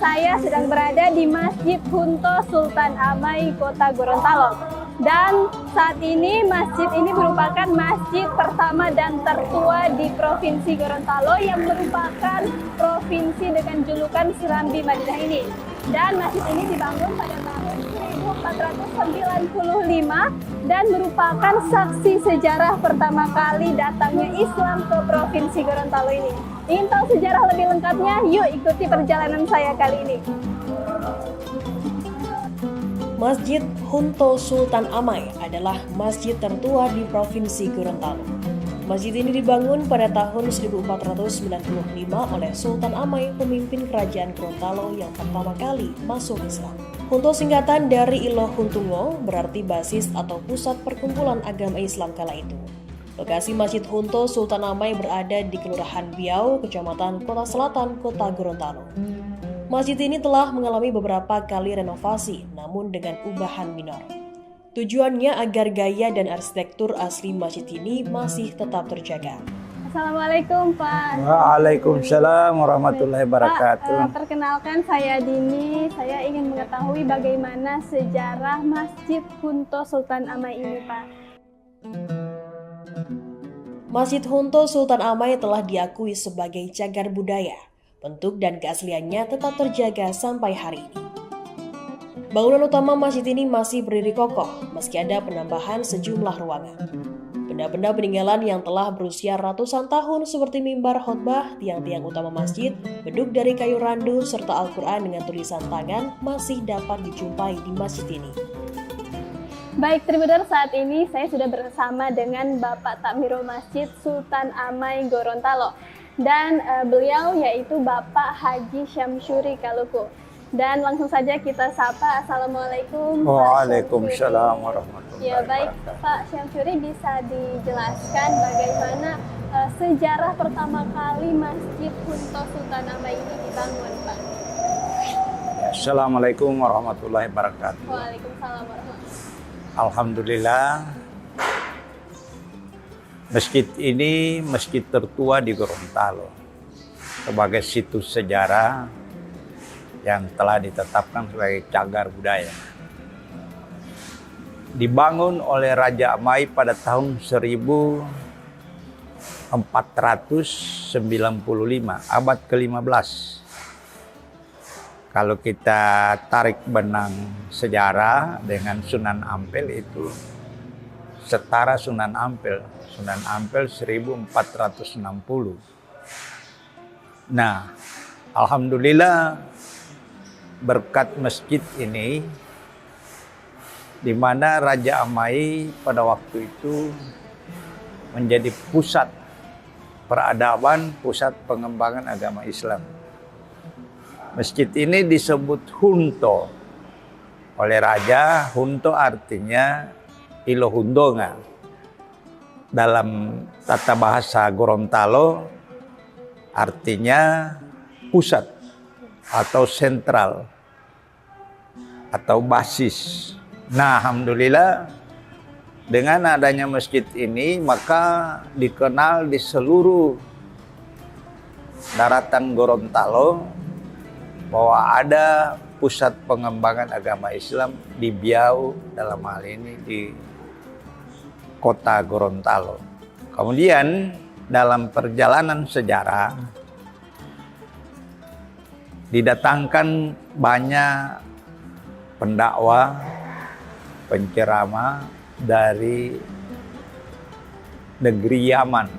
saya sedang berada di Masjid Hunto Sultan Amai, Kota Gorontalo. Dan saat ini masjid ini merupakan masjid pertama dan tertua di Provinsi Gorontalo yang merupakan provinsi dengan julukan Serambi Madinah ini. Dan masjid ini dibangun pada tahun 1495 dan merupakan saksi sejarah pertama kali datangnya Islam ke Provinsi Gorontalo ini. Ingin tahu sejarah lebih lengkapnya? Yuk ikuti perjalanan saya kali ini. Masjid Hunto Sultan Amai adalah masjid tertua di Provinsi Gorontalo. Masjid ini dibangun pada tahun 1495 oleh Sultan Amai, pemimpin kerajaan Gorontalo yang pertama kali masuk Islam. Hunto singkatan dari Ilo Huntungo, berarti basis atau pusat perkumpulan agama Islam kala itu. Lokasi Masjid Hunto Sultan Amai berada di Kelurahan Biau, Kecamatan Kota Selatan, Kota Gorontalo. Masjid ini telah mengalami beberapa kali renovasi, namun dengan ubahan minor. Tujuannya agar gaya dan arsitektur asli masjid ini masih tetap terjaga. Assalamualaikum Pak. Waalaikumsalam warahmatullahi wabarakatuh. Pak, perkenalkan saya Dini. Saya ingin mengetahui bagaimana sejarah Masjid Hunto Sultan Amai ini, Pak. Masjid Hunto Sultan Amai telah diakui sebagai cagar budaya. Bentuk dan keasliannya tetap terjaga sampai hari ini. Bangunan utama masjid ini masih berdiri kokoh, meski ada penambahan sejumlah ruangan. Benda-benda peninggalan yang telah berusia ratusan tahun seperti mimbar khotbah, tiang-tiang utama masjid, beduk dari kayu randu, serta Al-Quran dengan tulisan tangan masih dapat dijumpai di masjid ini. Baik, Tribuners, saat ini saya sudah bersama dengan Bapak Takmiro Masjid Sultan Amai Gorontalo. Dan beliau yaitu Bapak Haji Syamsuri Kaluku. Dan langsung saja kita sapa. Assalamualaikum. Waalaikumsalam warahmatullahi Ya baik, wabarakatuh. Pak Syamsuri, bisa dijelaskan bagaimana sejarah pertama kali Masjid Hunto Sultan Amai ini dibangun, Pak? Assalamualaikum warahmatullahi wabarakatuh. Waalaikumsalam warahmatullahi wabarakatuh. Alhamdulillah, masjid ini masjid tertua di Gorontalo sebagai situs sejarah yang telah ditetapkan sebagai cagar budaya. Dibangun oleh Raja Amai pada tahun 1495, abad ke-15. Kalau kita tarik benang sejarah dengan Sunan Ampel itu setara Sunan Ampel. Sunan Ampel 1460. Nah, alhamdulillah berkat masjid ini, di mana Raja Amai pada waktu itu menjadi pusat peradaban, pusat pengembangan agama Islam. Masjid ini disebut Hunto oleh Raja. Hunto artinya Ilo Hundonga. Dalam tata bahasa Gorontalo artinya pusat atau sentral atau basis. Nah, alhamdulillah dengan adanya masjid ini maka dikenal di seluruh daratan Gorontalo bahwa ada pusat pengembangan agama Islam di Biau, dalam hal ini di Kota Gorontalo. Kemudian dalam perjalanan sejarah didatangkan banyak pendakwa, penceramah dari negeri Yaman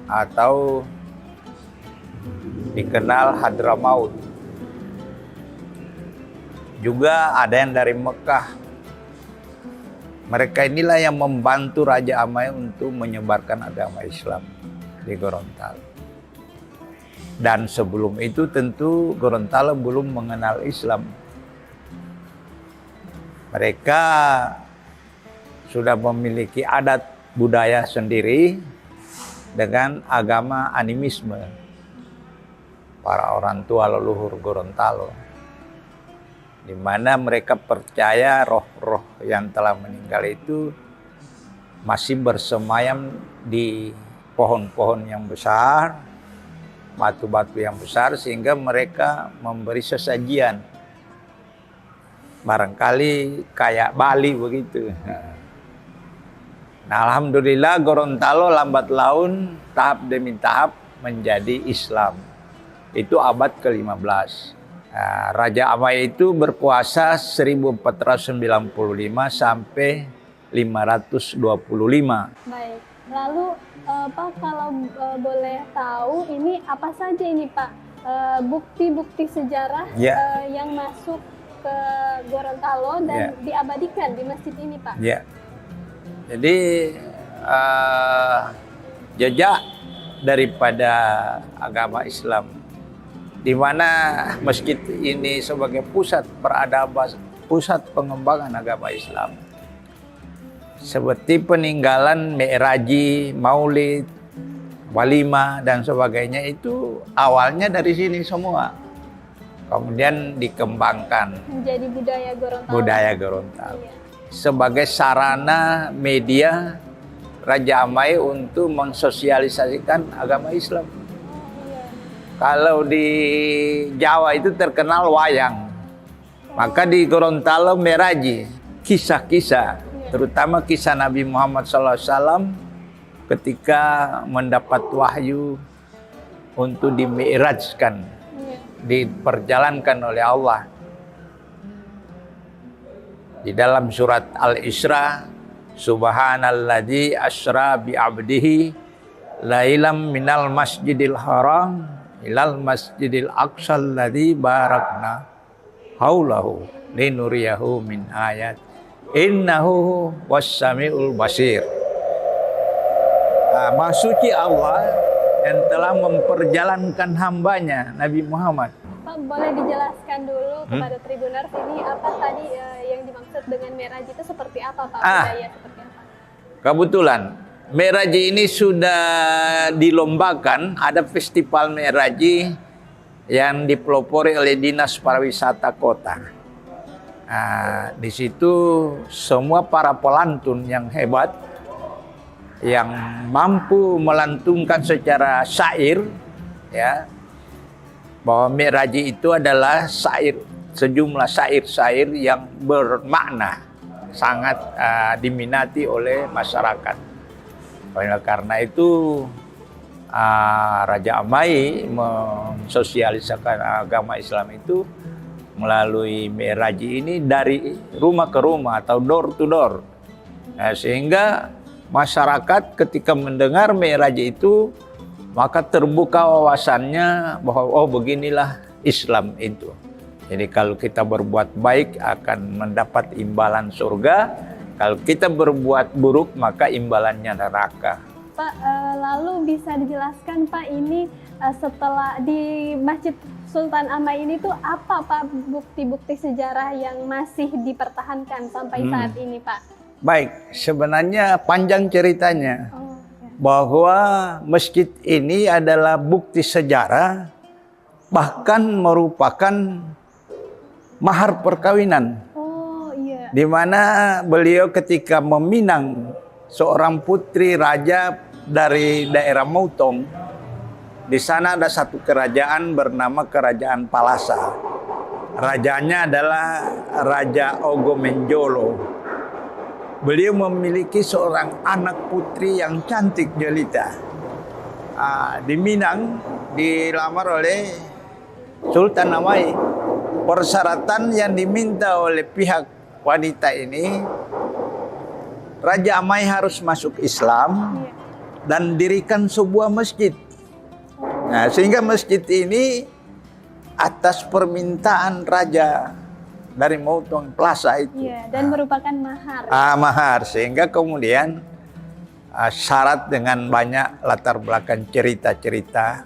atau dikenal Hadramaut. Juga ada yang dari Mekah. Mereka inilah yang membantu Raja Amai untuk menyebarkan agama Islam di Gorontalo. Dan sebelum itu tentu Gorontalo belum mengenal Islam. Mereka sudah memiliki adat budaya sendiri dengan agama animisme. Para orang tua leluhur Gorontalo, di mana mereka percaya roh-roh yang telah meninggal itu masih bersemayam di pohon-pohon yang besar batu-batu yang besar sehingga mereka memberi sesajian. Barangkali kayak Bali begitu. Nah, alhamdulillah Gorontalo lambat laun tahap demi tahap menjadi Islam. Itu abad ke-15. Nah, Raja Amai itu berkuasa 1495 sampai 525. Baik. Lalu Pak, kalau boleh tahu ini apa saja ini Pak bukti-bukti sejarah yang masuk ke Gorontalo dan diabadikan di masjid ini Pak? Ya. Jadi jejak daripada agama Islam, di mana masjid ini sebagai pusat peradaban, pusat pengembangan agama Islam. Seperti peninggalan Mi'raji, Maulid, Walimah dan sebagainya itu awalnya dari sini semua. Kemudian dikembangkan Menjadi budaya Gorontalo. budaya Gorontalo. Iya. Sebagai sarana media Raja Amai untuk mensosialisasikan agama Islam. Iya. Kalau di Jawa itu terkenal wayang, maka di Gorontalo Mi'raji, kisah-kisah, terutama kisah Nabi Muhammad SAW ketika mendapat wahyu untuk dimi'rajkan, diperjalankan oleh Allah. Di dalam surat Al-Isra, Subhanalladzi asra bi'abdihi lailam minal masjidil haram ilal masjidil aqsal ladzi barakna haulahu linuriyahu min ayat innahu wassami'ul basir. Maha suci Allah yang telah memperjalankan hambanya Nabi Muhammad. Pak, boleh dijelaskan dulu kepada Tribuners ini apa tadi yang dimaksud dengan Mi'raj itu seperti apa Pak? Budaya seperti apa? Kebetulan Mi'raj ini sudah dilombakan, ada festival Mi'raj yang dipelopori oleh Dinas Pariwisata Kota. Nah, di situ semua para pelantun yang hebat, yang mampu melantunkan secara syair, ya, bahwa Mi'raj itu adalah syair, sejumlah syair-syair yang bermakna, sangat diminati oleh masyarakat. Oleh karena itu Raja Amai mensosialisasikan agama Islam itu melalui Mi'raj ini dari rumah ke rumah atau door to door. Nah, sehingga masyarakat ketika mendengar Mi'raj itu maka terbuka wawasannya bahwa oh beginilah Islam itu. Jadi kalau kita berbuat baik akan mendapat imbalan surga, kalau kita berbuat buruk maka imbalannya neraka. Pak, lalu bisa dijelaskan Pak ini setelah di Masjid Sultan Amai ini tuh apa Pak bukti-bukti sejarah yang masih dipertahankan sampai saat ini Pak? Baik, sebenarnya panjang ceritanya. Bahwa masjid ini adalah bukti sejarah, bahkan merupakan mahar perkawinan. Oh iya. Di mana beliau ketika meminang seorang putri raja dari daerah Mautong, di sana ada satu kerajaan bernama Kerajaan Palasa. Rajanya adalah Raja Ogomenjolo. Beliau memiliki seorang anak putri yang cantik jelita. Di Minang dilamar oleh Sultan Amai. Persyaratan yang diminta oleh pihak wanita ini, Raja Amai harus masuk Islam dan dirikan sebuah masjid. Nah, sehingga masjid ini atas permintaan raja dari Mautong Plaza itu. Iya, dan merupakan mahar. Mahar, sehingga kemudian syarat dengan banyak latar belakang cerita-cerita,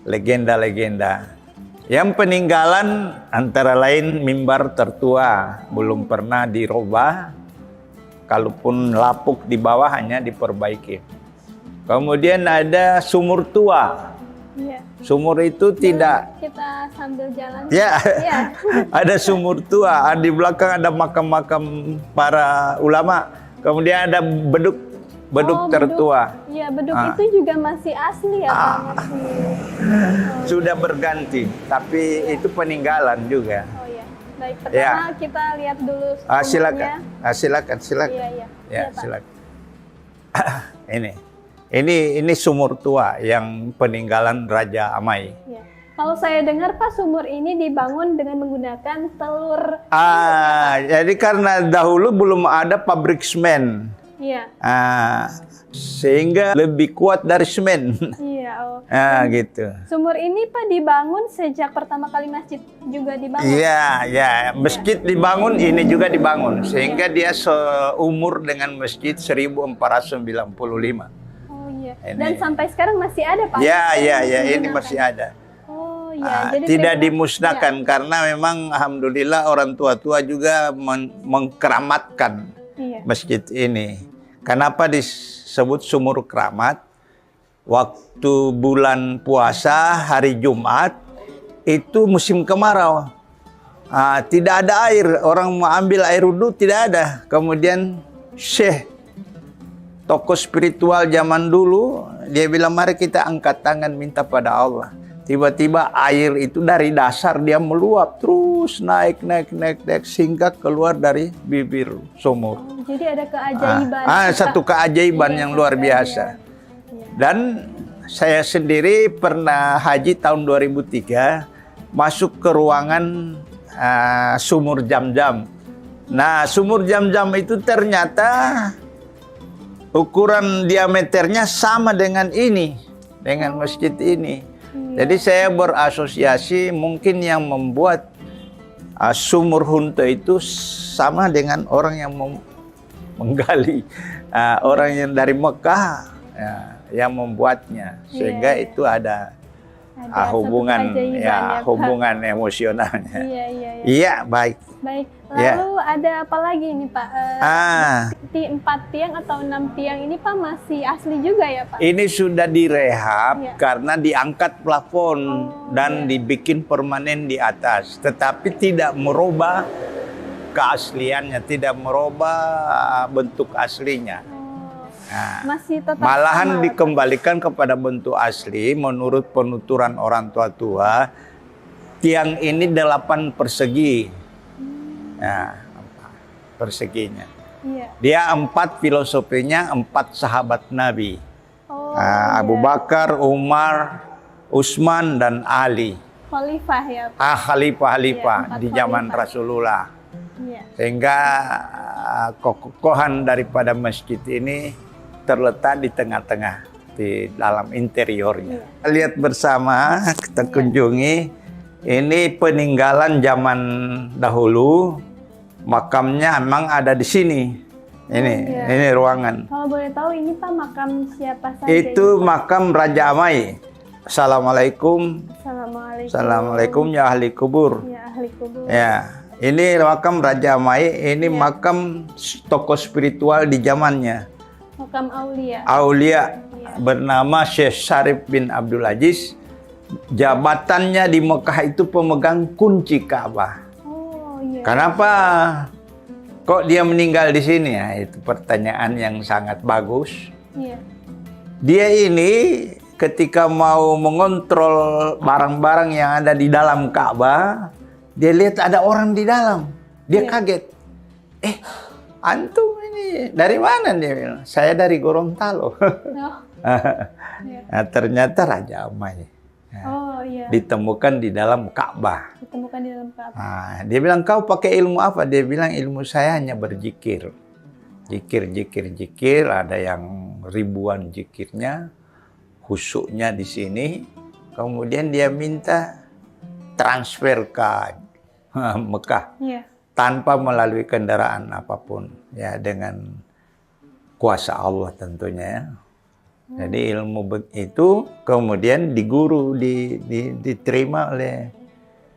legenda-legenda. Yang peninggalan antara lain mimbar tertua, belum pernah dirubah, kalaupun lapuk di bawah hanya diperbaiki. Kemudian ada sumur tua. Iya. Sumur itu tidak. Kita sambil jalan. Ya, Iya. ada sumur tua, di belakang ada makam-makam para ulama. Kemudian ada beduk beduk tertua. Iya, beduk Ah. itu juga masih asli ya Pak? Sudah berganti, tapi itu peninggalan juga. Oh iya. Baik, pertama kita lihat dulu Silakan. sumurnya. Silakan. Iya, iya. Ya, Iya, Pak. silakan. Ini sumur tua yang peninggalan Raja Amai. Iya. Kalau saya dengar Pak, sumur ini dibangun dengan menggunakan telur. Jadi karena dahulu belum ada pabrik semen. Iya. Sehingga lebih kuat dari semen. Iya, oh. Gitu. Sumur ini Pak dibangun sejak pertama kali masjid juga dibangun. Iya. Masjid dibangun, ini juga dibangun. Sehingga dia seumur dengan masjid 1495. Oh iya. Ini. Dan sampai sekarang masih ada Pak? Ya, ini masih ada. Oh iya. Jadi Tidak terima- dimusnahkan karena memang alhamdulillah orang tua-tua juga mengkeramatkan Iya. masjid ini. Kenapa disebut sumur keramat? Waktu bulan puasa hari Jumat itu musim kemarau. Tidak ada air, orang mau ambil air wudhu tidak ada. Kemudian Syekh, tokoh spiritual zaman dulu, dia bilang mari kita angkat tangan minta pada Allah. Tiba-tiba air itu dari dasar dia meluap terus naik sehingga keluar dari bibir sumur. Jadi ada keajaiban. Satu keajaiban yang luar biasa. Dan saya sendiri pernah haji tahun 2003 masuk ke ruangan sumur Jam-Jam. Nah, sumur Jam-Jam itu ternyata ukuran diameternya sama dengan ini, dengan masjid ini. Jadi saya berasosiasi mungkin yang membuat sumur Hunto itu sama dengan orang yang menggali, orang yang dari Mekah yang membuatnya, sehingga itu ada hubungan keajaiban, Pak. hubungan emosionalnya. Iya. Iya, baik. Baik. Ya. Lalu ada apa lagi ini Pak? 4 tiang atau 6 tiang ini Pak masih asli juga ya Pak? Ini sudah direhab Iya. karena diangkat plafon dan dibikin permanen di atas, tetapi tidak merubah keasliannya, tidak merubah bentuk aslinya. Masih tetap Malahan sama, dikembalikan kepada bentuk asli menurut penuturan orang tua-tua. Tiang ini 8 persegi. Perseginya. Iya. Dia 4 filosofinya, 4 sahabat Nabi. Abu Iya. Bakar, Umar, Utsman dan Ali. Khalifah ya Pak? Khalifah-khalifah Iya, 4 di zaman khalifah. Rasulullah. Iya. Sehingga kekokohan daripada masjid ini terletak di tengah-tengah, di dalam interiornya. Lihat bersama, kita kunjungi. Ini peninggalan zaman dahulu. Makamnya memang ada di sini. Ini ruangan. Kalau boleh tahu ini Pak makam siapa saja? Itu ini, Pak? makam Raja Amai. Assalamualaikum. Assalamualaikum. Assalamualaikum ya ahli kubur. Ya ahli kubur. Ya, ini makam Raja Amai. Ini makam tokoh spiritual di zamannya. Makam Aulia. Aulia bernama Syekh Syarif bin Abdul Aziz. Jabatannya di Mekah itu pemegang kunci Ka'bah. Oh iya. Kenapa kok dia meninggal di sini? Ya, itu pertanyaan yang sangat bagus. Iya. Dia ini ketika mau mengontrol barang-barang yang ada di dalam Ka'bah, dia lihat ada orang di dalam. Dia kaget. Antum ini dari mana? Dia bilang, saya dari Gorontalo. Nah, ternyata Raja Amai. Oh iya. Ditemukan di dalam Ka'bah. Ditemukan di dalam Ka'bah. Nah, dia bilang, kau pakai ilmu apa? Dia bilang, ilmu saya hanya berzikir. Zikir. Ada yang ribuan zikirnya, khusyuknya di sini. Kemudian dia minta transfer ke Mekah. Iya. Tanpa melalui kendaraan apapun. Ya, dengan kuasa Allah tentunya ya. Jadi ilmu itu kemudian diguru, diterima oleh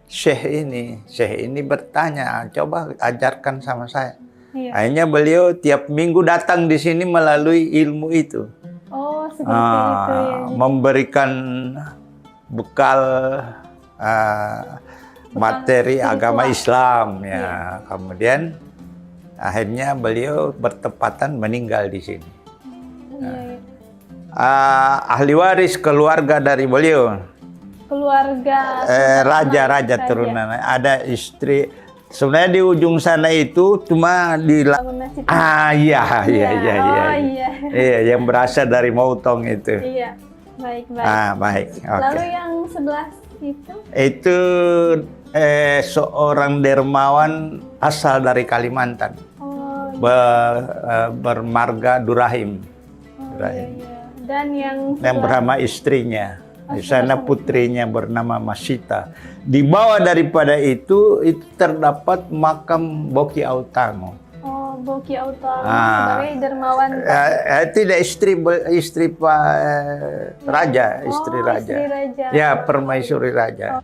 Syekh ini. Syekh ini bertanya, coba ajarkan sama saya. Iya. Akhirnya beliau tiap minggu datang di sini melalui ilmu itu. Oh, seperti itu ya. Memberikan bekal materi agama Islam ya. Kemudian akhirnya beliau bertepatan meninggal di sini. iya. Ahli waris keluarga dari beliau. Keluarga Raja turunan. Ada istri. Sebenarnya di ujung sana itu cuma di bangun masjid. iya. Oh, iya. Iya, yang berasal dari Mautong itu. Iya. Baik. Baik. Oke. Lalu yang sebelah itu? Itu seorang dermawan asal dari Kalimantan. Oh, Bermarga Durahim. iya. Dan yang bernama istrinya. Di sana putrinya bernama Masita. Di bawah daripada itu terdapat makam Boki Autango. Oh, Boki Autango sebagai dermawan. Tidak istri Pak Raja, istri Raja. Istri Raja. Ya, permaisuri Raja.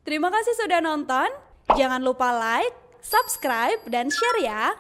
Terima kasih sudah nonton. Jangan lupa like, subscribe, dan share ya.